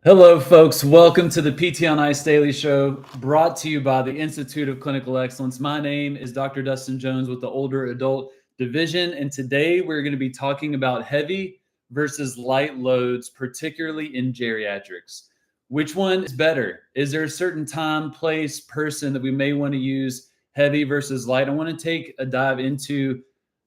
Hello, folks. Welcome to the PT on Ice Daily Show, brought to you by the Institute of Clinical Excellence. My name is Dr. Dustin Jones with the Older Adult Division, and today we're going to be talking about heavy versus light loads, particularly in geriatrics. Which one is better? Is there a certain time, place, person that we may want to use heavy versus light? I want to take a dive into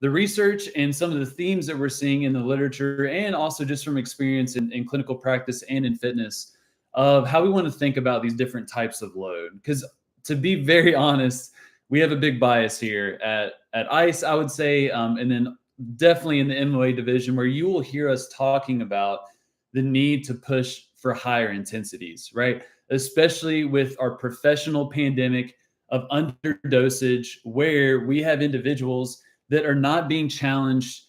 the research and some of the themes that we're seeing in the literature, and also just from experience in clinical practice and in fitness, of how we want to think about these different types of load. Because to be very honest, we have a big bias here at ICE, I would say, and then definitely in the MOA division, where you will hear us talking about the need to push for higher intensities, right? Especially with our professional pandemic of underdosage, where we have individuals that are not being challenged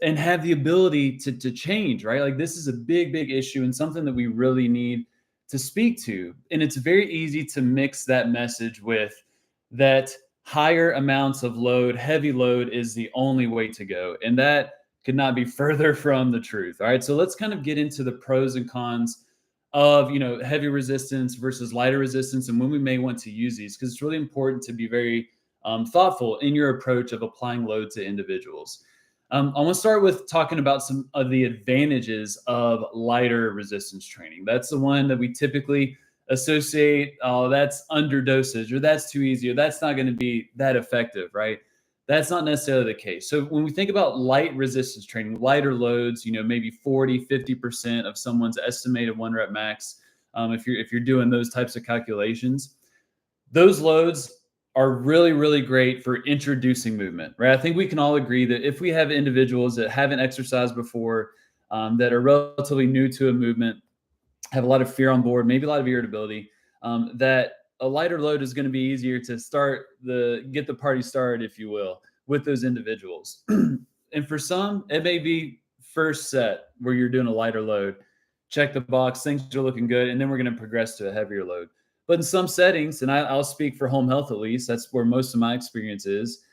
and have the ability to change, right? Like, this is a big issue and something that we really need to speak to. And it's very easy to mix that message with that higher amounts of load, heavy load is the only way to go. And that could not be further from the truth. All right. So let's kind of get into the pros and cons of, heavy resistance versus lighter resistance, and when we may want to use these, because it's really important to be very thoughtful in your approach of applying load to individuals. I want to start with talking about some of the advantages of lighter resistance training. That's the one that we typically associate, oh, that's under dosage, or that's too easy, or that's not going to be that effective, right? That's not necessarily the case. So when we think about light resistance training, lighter loads, maybe 40-50% of someone's estimated 1 rep max, if you're doing those types of calculations, those loads are really great for introducing movement, right? I think we can all agree that if we have individuals that haven't exercised before, that are relatively new to a movement, have a lot of fear on board, maybe a lot of irritability, that a lighter load is going to be easier to get the party started, if you will, with those individuals. And for some, it may be first set where you're doing a lighter load, check the box, things are looking good, and then we're going to progress to a heavier load. But in some settings, and I'll speak for home health at least, that's where most of my experience is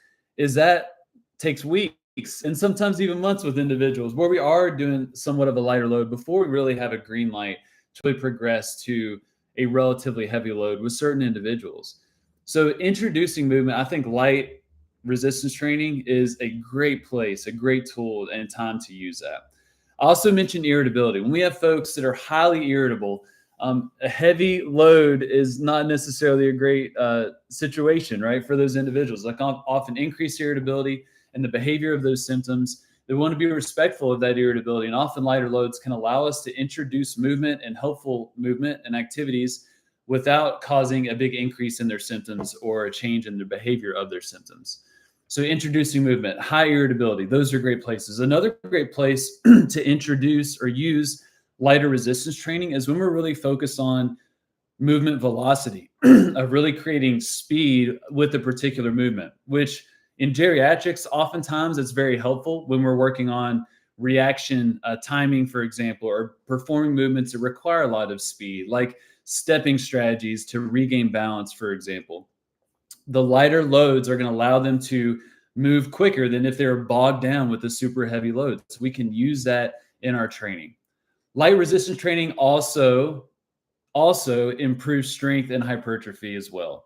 that takes weeks and sometimes even months with individuals where we are doing somewhat of a lighter load before we really have a green light to really progress to a relatively heavy load with certain individuals. So introducing movement, I think light resistance training is a great place, a great tool and time to use that. I also mentioned irritability. When we have folks that are highly irritable, a heavy load is not necessarily a great situation, right, for those individuals. Like, often increased irritability and the behavior of those symptoms. They want to be respectful of that irritability, and often lighter loads can allow us to introduce movement and helpful movement and activities without causing a big increase in their symptoms or a change in the behavior of their symptoms. So introducing movement, high irritability, those are great places. Another great place to introduce or use lighter resistance training is when we're really focused on movement velocity, of really creating speed with a particular movement, which in geriatrics, oftentimes it's very helpful when we're working on reaction timing, for example, or performing movements that require a lot of speed, like stepping strategies to regain balance, for example. The lighter loads are going to allow them to move quicker than if they're bogged down with the super heavy loads. So we can use that in our training. Light resistance training also improves strength and hypertrophy as well.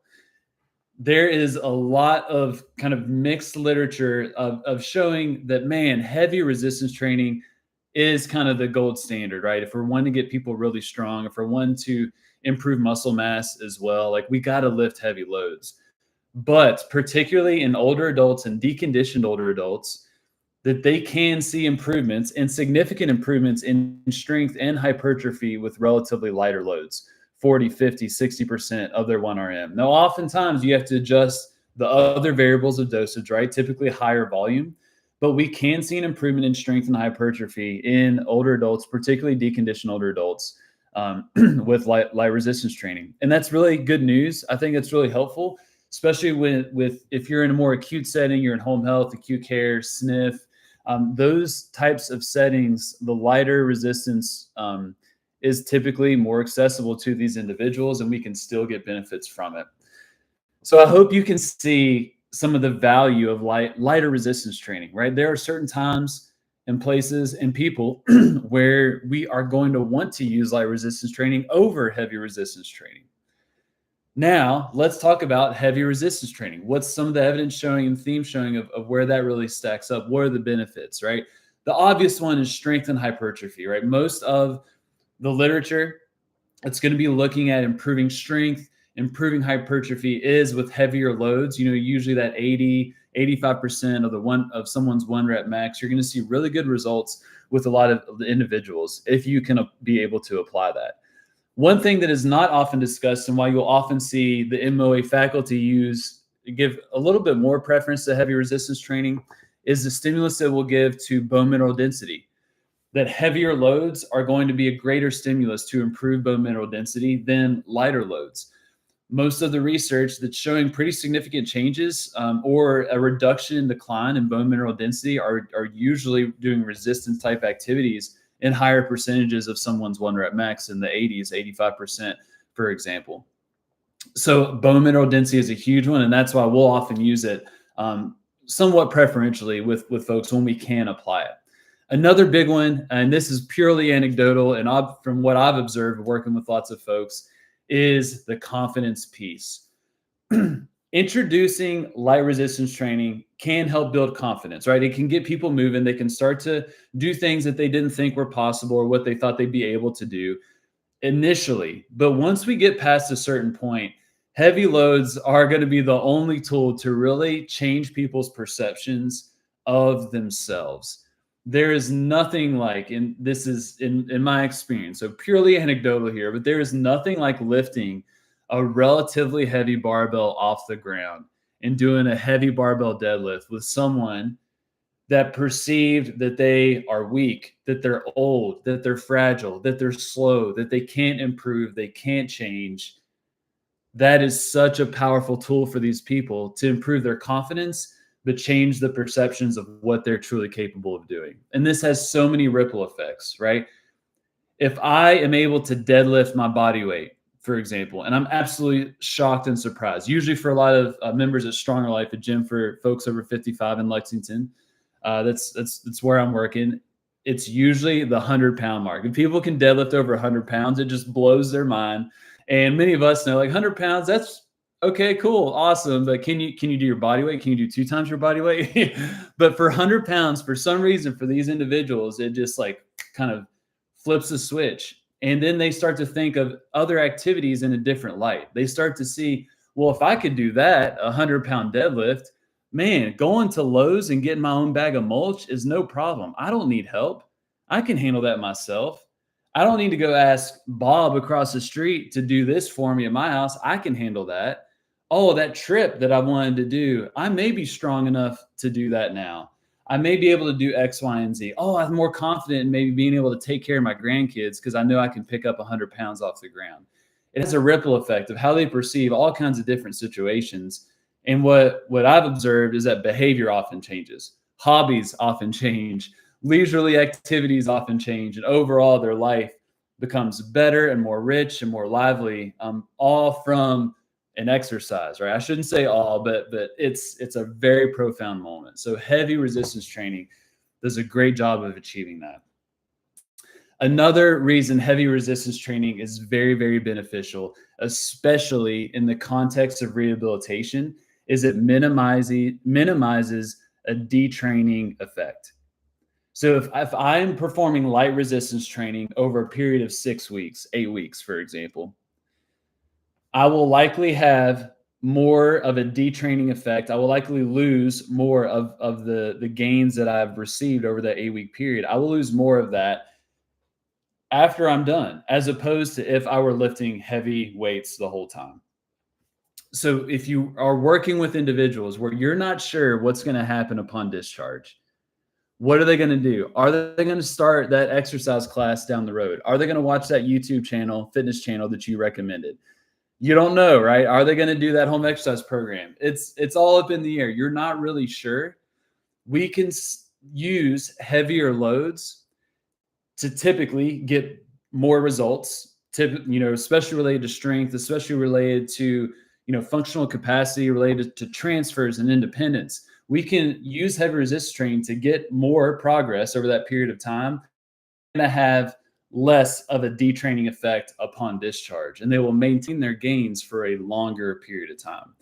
There is a lot of kind of mixed literature of showing that, man, heavy resistance training is kind of the gold standard, right? If we're wanting to get people really strong, if we're wanting to improve muscle mass as well, like, we got to lift heavy loads. But particularly in older adults and deconditioned older adults, that they can see improvements and significant improvements in strength and hypertrophy with relatively lighter loads, 40, 50, 60% of their 1RM. Now, oftentimes you have to adjust the other variables of dosage, right? Typically higher volume, but we can see an improvement in strength and hypertrophy in older adults, particularly deconditioned older adults, with light resistance training. And that's really good news. I think it's really helpful, especially with if you're in a more acute setting, you're in home health, acute care, SNF, those types of settings, the lighter resistance is typically more accessible to these individuals, and we can still get benefits from it. So I hope you can see some of the value of lighter resistance training, right? There are certain times and places and people where we are going to want to use light resistance training over heavy resistance training. Now, let's talk about heavy resistance training. What's some of the evidence showing and theme showing of where that really stacks up? What are the benefits, right? The obvious one is strength and hypertrophy, right? Most of the literature that's going to be looking at improving strength, improving hypertrophy is with heavier loads. Usually that 85% of someone's 1 rep max. You're going to see really good results with a lot of the individuals if you can be able to apply that. One thing that is not often discussed, and why you'll often see the MOA faculty give a little bit more preference to heavy resistance training, is the stimulus that we'll give to bone mineral density. That heavier loads are going to be a greater stimulus to improve bone mineral density than lighter loads. Most of the research that's showing pretty significant changes or a reduction in decline in bone mineral density are usually doing resistance type activities in higher percentages of someone's 1 rep max in the 80s, 85%, for example. So bone mineral density is a huge one, and that's why we'll often use it somewhat preferentially with folks when we can apply it. Another big one, and this is purely anecdotal, and from what I've observed working with lots of folks, is the confidence piece. Introducing light resistance training can help build confidence, right? It can get people moving. They can start to do things that they didn't think were possible or what they thought they'd be able to do initially. But once we get past a certain point, heavy loads are going to be the only tool to really change people's perceptions of themselves. There is nothing like, and this is in my experience, so purely anecdotal here, but there is nothing like lifting a relatively heavy barbell off the ground and doing a heavy barbell deadlift with someone that perceived that they are weak, that they're old, that they're fragile, that they're slow, that they can't improve, they can't change. That is such a powerful tool for these people to improve their confidence, but change the perceptions of what they're truly capable of doing. And this has so many ripple effects, right? If I am able to deadlift my body weight, for example, and I'm absolutely shocked and surprised, usually for a lot of members at Stronger Life, a gym for folks over 55 in Lexington, that's where I'm working. It's usually the 100-pound mark. If people can deadlift over 100 pounds, it just blows their mind. And many of us know, like, 100 pounds, that's okay, cool, awesome. But can you do your body weight? Can you do 2 times your body weight? But for 100 pounds, for some reason, for these individuals, it just like kind of flips a switch. And then they start to think of other activities in a different light. They start to see, well, if I could do that, a 100-pound deadlift, man, going to Lowe's and getting my own bag of mulch is no problem. I don't need help. I can handle that myself. I don't need to go ask Bob across the street to do this for me at my house. I can handle that. Oh, that trip that I wanted to do, I may be strong enough to do that now. I may be able to do X, Y, and Z. Oh, I'm more confident in maybe being able to take care of my grandkids because I know I can pick up 100 pounds off the ground. It has a ripple effect of how they perceive all kinds of different situations. And what I've observed is that behavior often changes. Hobbies often change. Leisurely activities often change. And overall, their life becomes better and more rich and more lively, all from an exercise, right? I shouldn't say all, but it's a very profound moment. So heavy resistance training does a great job of achieving that. Another reason heavy resistance training is very, very beneficial, especially in the context of rehabilitation, is it minimizes a detraining effect. So if I'm performing light resistance training over a period of 6 weeks, 8 weeks, for example, I will likely have more of a detraining effect. I will likely lose more of the gains that I've received over that 8-week period. I will lose more of that after I'm done, as opposed to if I were lifting heavy weights the whole time. So if you are working with individuals where you're not sure what's going to happen upon discharge, what are they going to do? Are they going to start that exercise class down the road? Are they going to watch that YouTube channel, fitness channel that you recommended? You don't know, right? Are they going to do that home exercise program? It's all up in the air. You're not really sure. We can use heavier loads to typically get more results, especially related to strength, especially related to, functional capacity, related to transfers and independence. we can use heavy resistance training to get more progress over that period of time and to have less of a detraining effect upon discharge. And they will maintain their gains for a longer period of time.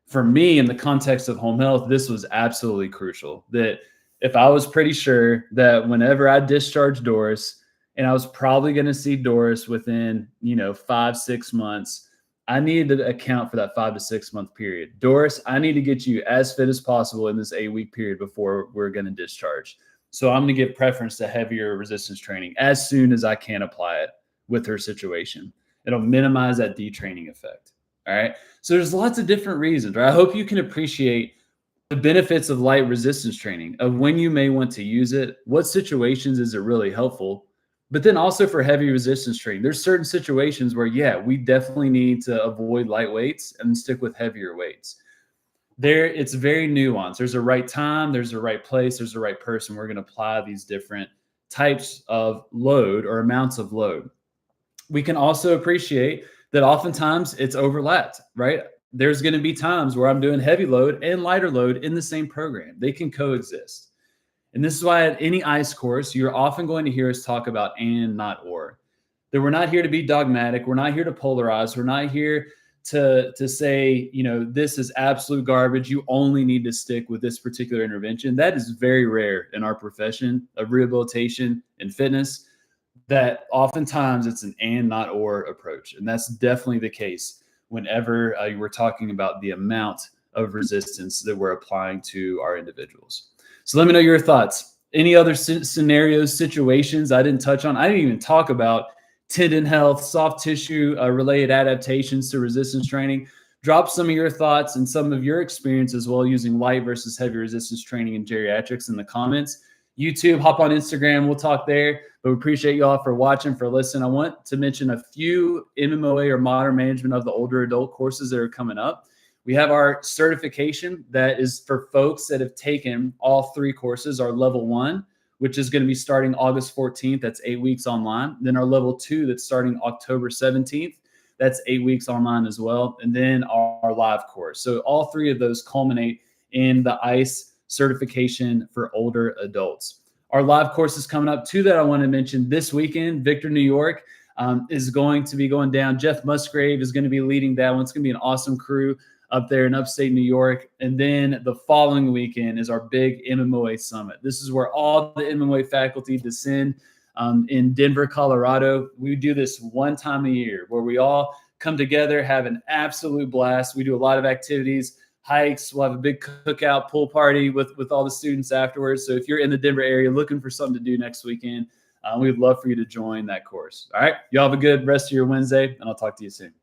For me, in the context of home health, this was absolutely crucial. That if I was pretty sure that whenever I discharged Doris, and I was probably going to see Doris within, 5-6 months, I needed to account for that 5 to 6 month period. Doris, I need to get you as fit as possible in this 8-week period before we're going to discharge. So I'm going to give preference to heavier resistance training as soon as I can apply it with her situation. It'll minimize that detraining effect. All right. So there's lots of different reasons, right? I hope you can appreciate the benefits of light resistance training, of when you may want to use it, what situations is it really helpful, but then also for heavy resistance training, there's certain situations where, yeah, we definitely need to avoid light weights and stick with heavier weights. It's very nuanced. There's a right time, there's a right place, there's a right person. We're going to apply these different types of load or amounts of load. We can also appreciate that oftentimes it's overlapped, right? There's going to be times where I'm doing heavy load and lighter load in the same program. They can coexist. And this is why at any ICE course, you're often going to hear us talk about and, not or. That we're not here to be dogmatic. We're not here to polarize. We're not here to say, this is absolute garbage. You only need to stick with this particular intervention. That is very rare in our profession of rehabilitation and fitness, that oftentimes it's an and, not or approach. And that's definitely the case whenever we're talking about the amount of resistance that we're applying to our individuals. So let me know your thoughts. Any other scenarios, situations I didn't touch on? I didn't even talk about tendon health, soft tissue related adaptations to resistance training. Drop some of your thoughts and some of your experience as well using light versus heavy resistance training in geriatrics in the comments. YouTube, hop on Instagram. We'll talk there. But we appreciate you all for watching, for listening. I want to mention a few MMOA or modern management of the older adult courses that are coming up. We have our certification that is for folks that have taken all 3 courses, our level 1, which is going to be starting August 14th. That's 8 weeks online. Then our level 2 that's starting October 17th. That's 8 weeks online as well. And then our live course. So all 3 of those culminate in the ICE certification for older adults. Our live course is coming up. 2 that I want to mention this weekend. Victor, New York is going to be going down. Jeff Musgrave is going to be leading that one. It's going to be an awesome crew up there in upstate New York. And then the following weekend is our big MMOA summit. This is where all the MMOA faculty descend in Denver, Colorado. We do this one time a year where we all come together, have an absolute blast. We do a lot of activities, hikes. We'll have a big cookout, pool party with all the students afterwards. So if you're in the Denver area looking for something to do next weekend, we'd love for you to join that course. All right. Y'all have a good rest of your Wednesday, and I'll talk to you soon.